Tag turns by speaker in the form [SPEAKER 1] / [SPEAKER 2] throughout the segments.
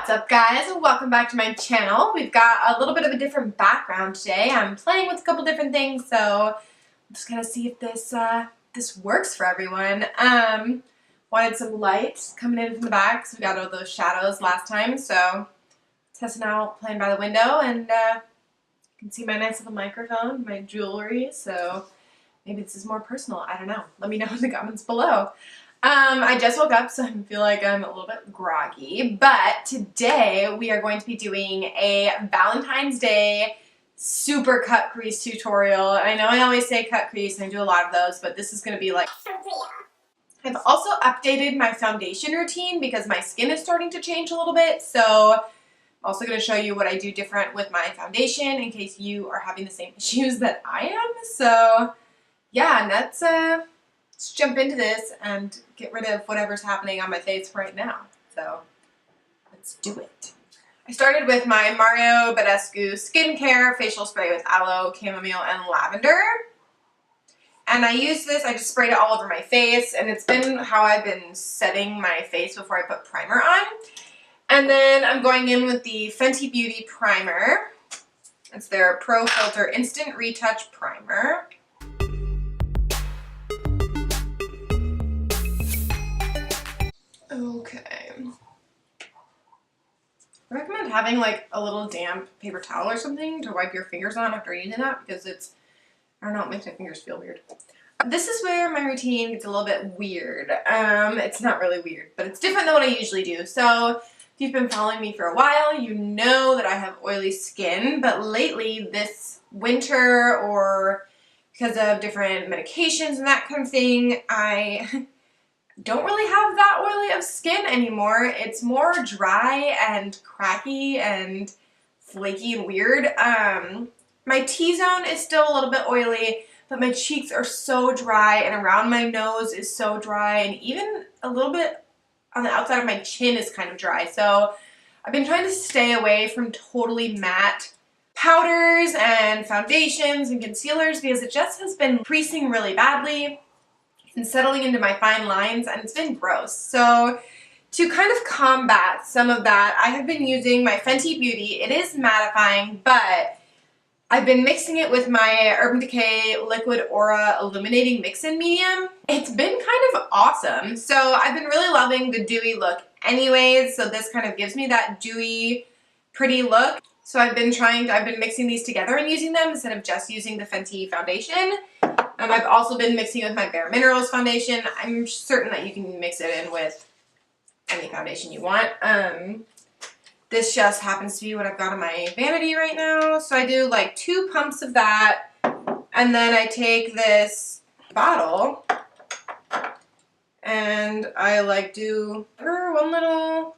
[SPEAKER 1] What's up, guys? Welcome back to my channel. We've got a little bit of a different background today. I'm playing with a couple different things, so I'm just gonna see if this works for everyone. Wanted some light coming in from the back because we got all those shadows last time, so testing out playing by the window, and you can see my nice little microphone, my jewelry, so maybe this is more personal. I don't know. Let me know in the comments below. I just woke up, so I feel like I'm a little bit groggy, but today we are going to be doing a Valentine's Day super cut crease tutorial. I know I always say cut crease, and I do a lot of those, but this is going to be like so real. I've also updated my foundation routine because my skin is starting to change a little bit, so I'm also going to show you what I do different with my foundation in case you are having the same issues that I am. So yeah, and let's jump into this and get rid of whatever's happening on my face right now. So let's do it. I started with my Mario Badescu Skincare Facial Spray with Aloe, Chamomile, and Lavender. And I use this, I just sprayed it all over my face, and it's been how I've been setting my face before I put primer on. And then I'm going in with the Fenty Beauty Primer. It's their Pro Filter Instant Retouch Primer. Okay. I recommend having like a little damp paper towel or something to wipe your fingers on after using that because it's, I don't know, it makes my fingers feel weird. This is where my routine gets a little bit weird. It's not really weird, but it's different than what I usually do. So if you've been following me for a while, you know that I have oily skin, but lately this winter or because of different medications and that kind of thing, I don't really have that oily of skin anymore. It's more dry and cracky and flaky and weird. My T-zone is still a little bit oily, but my cheeks are so dry and around my nose is so dry, and even a little bit on the outside of my chin is kind of dry. So I've been trying to stay away from totally matte powders and foundations and concealers because it just has been creasing really badly and settling into my fine lines, and it's been gross. So to kind of combat some of that, I have been using my Fenty Beauty. It is mattifying, but I've been mixing it with my Urban Decay Liquid Aura Illuminating Mix-In Medium. It's been kind of awesome. So I've been really loving the dewy look anyways, so this kind of gives me that dewy, pretty look. So I've been mixing these together and using them instead of just using the Fenty foundation. I've also been mixing with my Bare Minerals foundation. I'm certain that you can mix it in with any foundation you want. This just happens to be what I've got on my vanity right now. So I do like 2 pumps of that, and then I take this bottle and I like do one little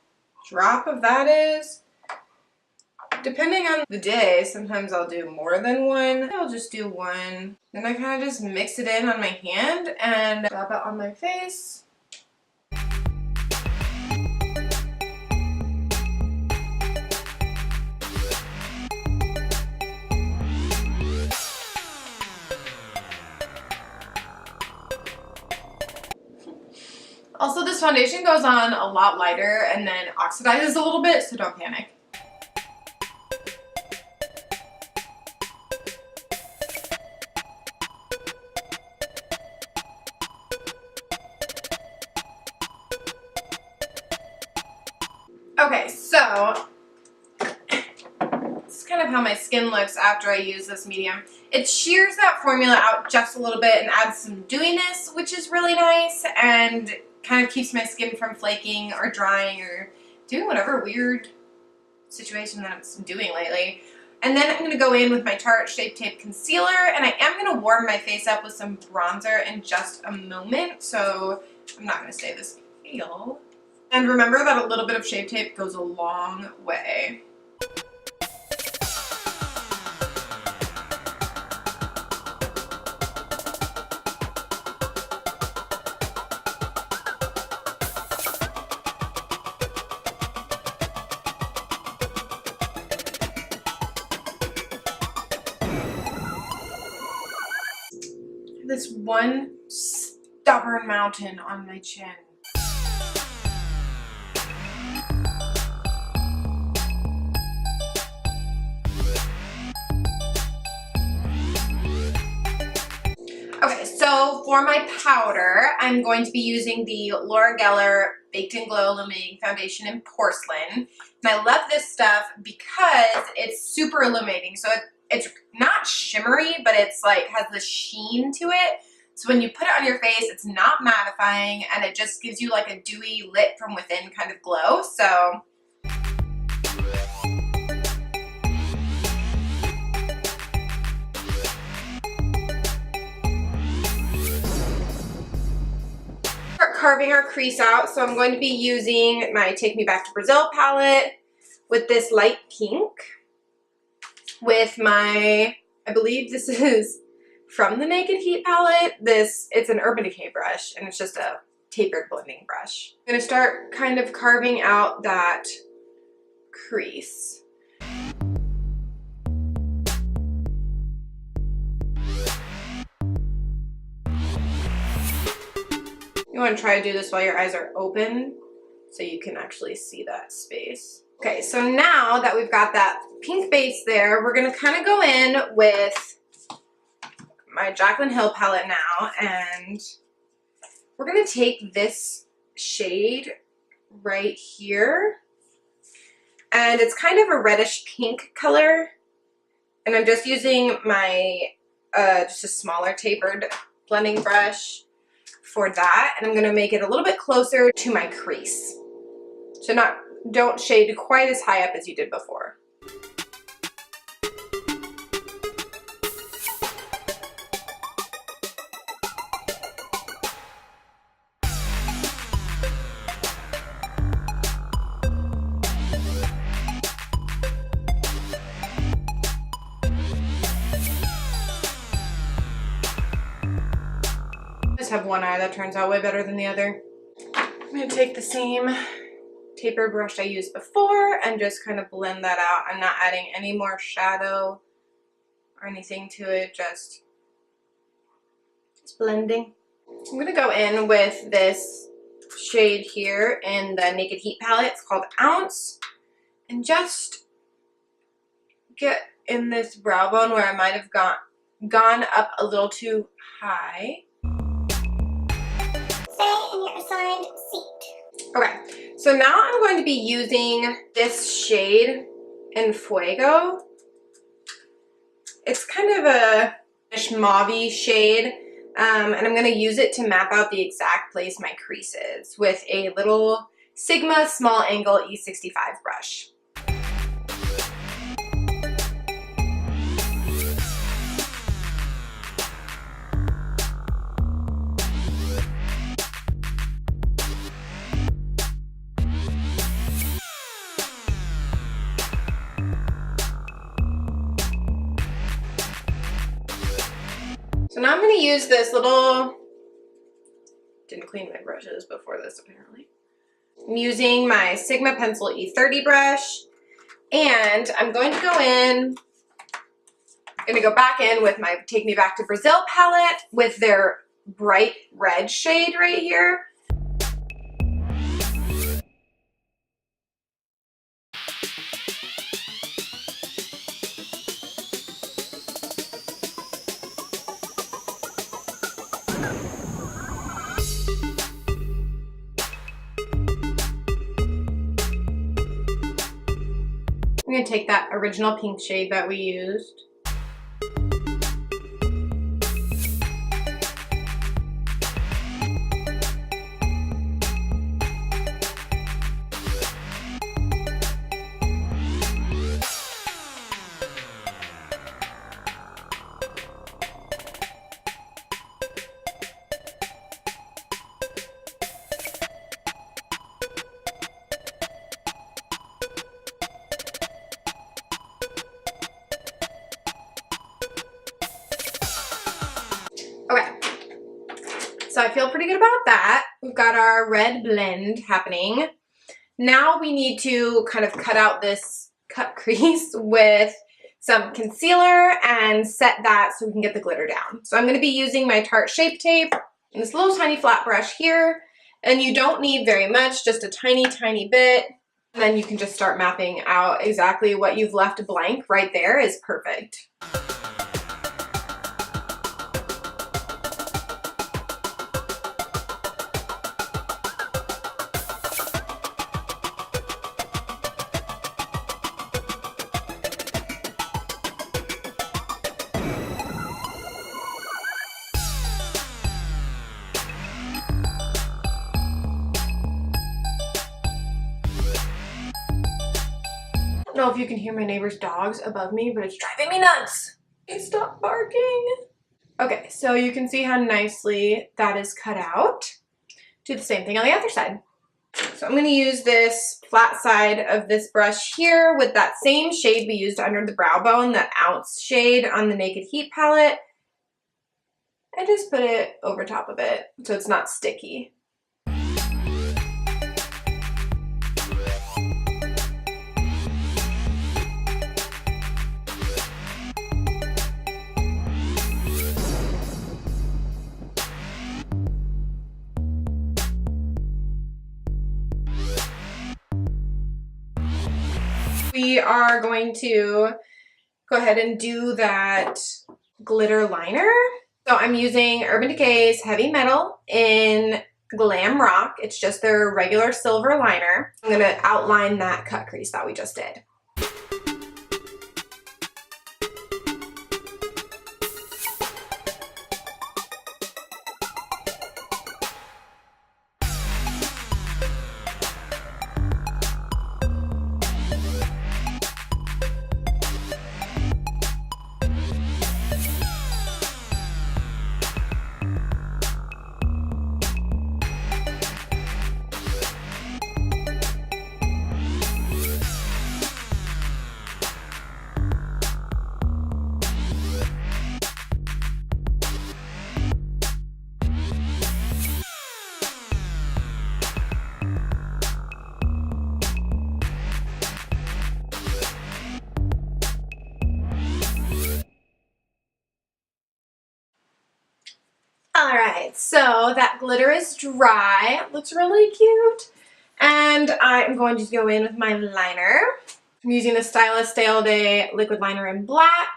[SPEAKER 1] drop of that is. Depending on the day, sometimes I'll do more than one. I'll just do one. Then I kind of just mix it in on my hand and dab it on my face. Also, this foundation goes on a lot lighter and then oxidizes a little bit, so don't panic. Okay, so this is kind of how my skin looks after I use this medium. It shears that formula out just a little bit and adds some dewiness, which is really nice, and kind of keeps my skin from flaking or drying or doing whatever weird situation that I'm doing lately. And then I'm going to go in with my Tarte Shape Tape Concealer, and I am going to warm my face up with some bronzer in just a moment, so I'm not going to say this feel. And remember that a little bit of Shape Tape goes a long way. This one stubborn mountain on my chin. for my powder, I'm going to be using the Laura Geller Baked in Glow Illuminating Foundation in Porcelain. And I love this stuff because it's super illuminating. So it's not shimmery, but it's like has the sheen to it. So when you put it on your face, it's not mattifying, and it just gives you like a dewy, lit from within kind of glow. So carving our crease out, so I'm going to be using my Take Me Back to Brazil palette with this light pink with my, I believe this is from the Naked Heat palette. It's an Urban Decay brush, and it's just a tapered blending brush. I'm going to start kind of carving out that crease. You want to try to do this while your eyes are open so you can actually see that space. Okay, so now that we've got that pink base there, we're going to kind of go in with my Jaclyn Hill palette now, and we're going to take this shade right here, and it's kind of a reddish pink color, and I'm just using my just a smaller tapered blending brush for that, and I'm going to make it a little bit closer to my crease. So don't shade quite as high up as you did before. Have one eye that turns out way better than the other. I'm going to take the same tapered brush I used before and just kind of blend that out. I'm not adding any more shadow or anything to it, just blending. I'm going to go in with this shade here in the Naked Heat palette. It's called Ounce, and just get in this brow bone where I might have gone up a little too high.
[SPEAKER 2] Stay in your assigned seat.
[SPEAKER 1] Okay, so now I'm going to be using this shade in Fuego. It's kind of a mauve-y shade, and I'm going to use it to map out the exact place my crease is with a little Sigma small angle E65 brush. So now I'm going to use this little, didn't clean my brushes before this apparently. I'm using my Sigma Pencil E30 brush, and I'm going to go back in with my Take Me Back to Brazil palette with their bright red shade right here. I'm going to take that original pink shade that we used. Okay, so I feel pretty good about that. We've got our red blend happening. Now we need to kind of cut out this cut crease with some concealer and set that so we can get the glitter down. So I'm going to be using my Tarte Shape Tape and this little tiny flat brush here. And you don't need very much, just a tiny, tiny bit. And then you can just start mapping out exactly what you've left blank right there is perfect. don't know if you can hear my neighbor's dogs above me, but it's driving me nuts. Stop barking. Okay, so you can see how nicely that is cut out. Do the same thing on the other side. So I'm going to use this flat side of this brush here with that same shade we used under the brow bone, that ounce shade on the Naked Heat palette. And just put it over top of it so it's not sticky. We are going to go ahead and do that glitter liner. So I'm using Urban Decay's Heavy Metal in Glam Rock. It's just their regular silver liner. I'm going to outline that cut crease that we just did. Alright, so that glitter is dry. It looks really cute. And I'm going to go in with my liner. I'm using the Stylist Day All Day liquid liner in black.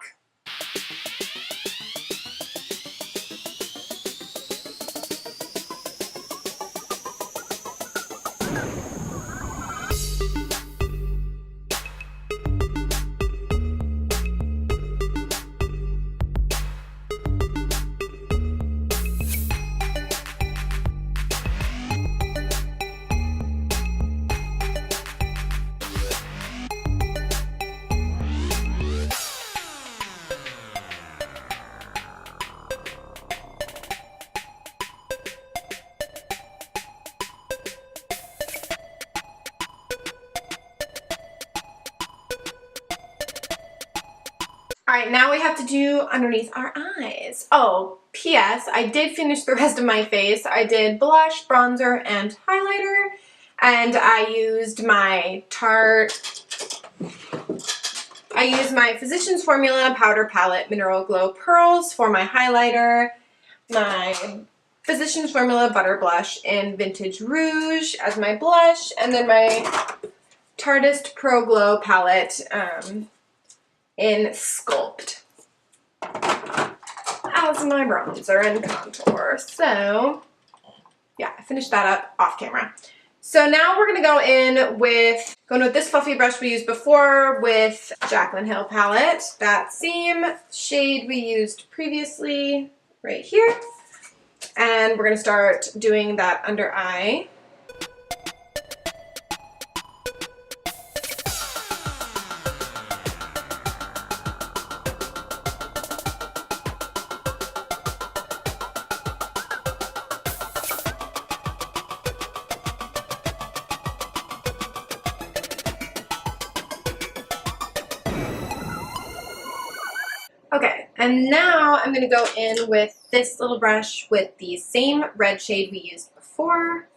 [SPEAKER 1] Alright, now we have to do underneath our eyes. Oh, P.S. I did finish the rest of my face. I did blush, bronzer, and highlighter. And I used my Physicians Formula Powder Palette Mineral Glow Pearls for my highlighter. My Physicians Formula Butter Blush in Vintage Rouge as my blush. And then my Tartist Pro Glow palette in Sculpt as my bronzer and contour. So yeah, I finished that up off camera. So now we're going to go in with this fluffy brush we used before with Jaclyn Hill palette. That same shade we used previously right here. And we're going to start doing that under eye. Okay, and now I'm going to go in with this little brush with the same red shade we used before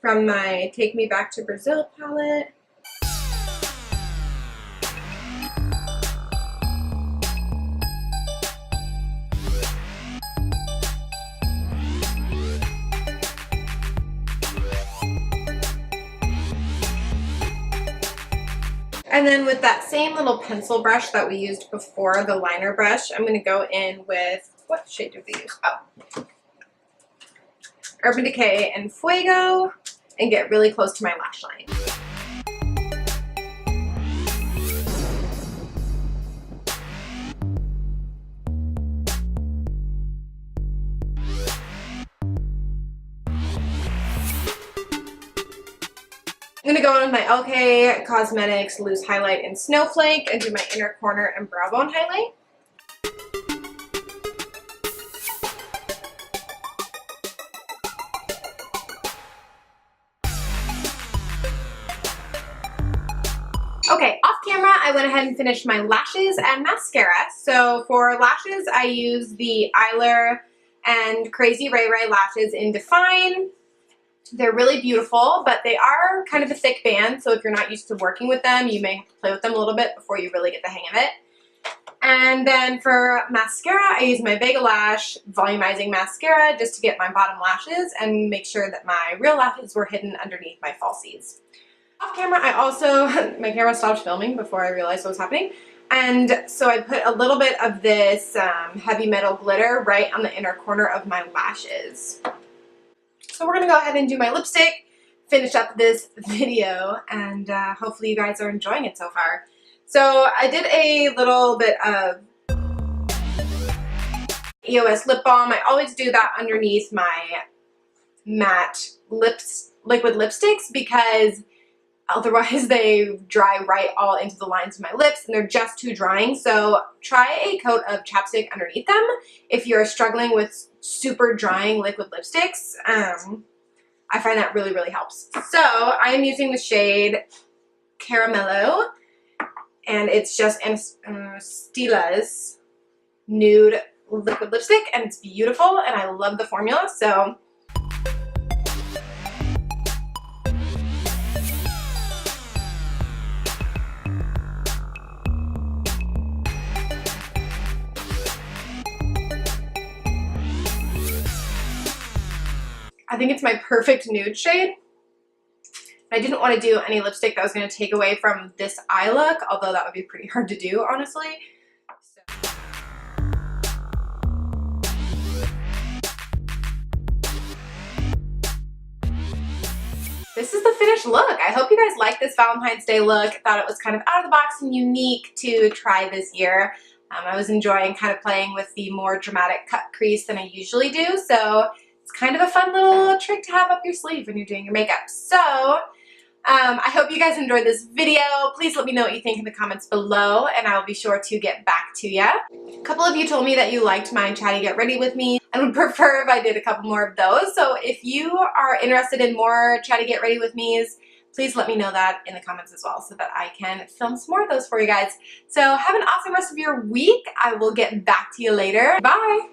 [SPEAKER 1] from my Take Me Back to Brazil palette. And then with that same little pencil brush that we used before, the liner brush, I'm going to go in with, what shade did we use? Oh, Urban Decay and Fuego, and get really close to my lash line. I'm going to go in with my LK Cosmetics Loose Highlight in Snowflake and do my inner corner and brow bone highlight. Okay, off camera, I went ahead and finished my lashes and mascara. So for lashes, I use the Eyler and Crazy Ray Ray lashes in Define. They're really beautiful, but they are kind of a thick band, so if you're not used to working with them, you may have to play with them a little bit before you really get the hang of it. And then for mascara, I use my Vega Lash Volumizing Mascara just to get my bottom lashes and make sure that my real lashes were hidden underneath my falsies. Off camera, I also, my camera stopped filming before I realized what was happening, and so I put a little bit of this heavy metal glitter right on the inner corner of my lashes. So we're going to go ahead and do my lipstick, finish up this video, and hopefully you guys are enjoying it so far. So I did a little bit of EOS lip balm. I always do that underneath my matte liquid lipsticks because otherwise they dry right all into the lines of my lips and they're just too drying. So try a coat of chapstick underneath them if you're struggling with super drying liquid lipsticks. I find that really, really helps. So I'm using the shade Caramello, and it's just Stila's nude liquid lipstick, and it's beautiful and I love the formula. So I think it's my perfect nude shade. I didn't want to do any lipstick that was going to take away from this eye look, although that would be pretty hard to do, honestly. This is the finished look. I hope you guys like this Valentine's Day look. I thought it was kind of out of the box and unique to try this year. I was enjoying kind of playing with the more dramatic cut crease than I usually do, so it's kind of a fun little trick to have up your sleeve when you're doing your makeup. So I hope you guys enjoyed this video. Please let me know what you think in the comments below, and I will be sure to get back to you. A couple of you told me that you liked my chatty get ready with me and would prefer if I did a couple more of those. So if you are interested in more chatty get ready with me's, please let me know that in the comments as well so that I can film some more of those for you guys. So have an awesome rest of your week. I will get back to you later. Bye!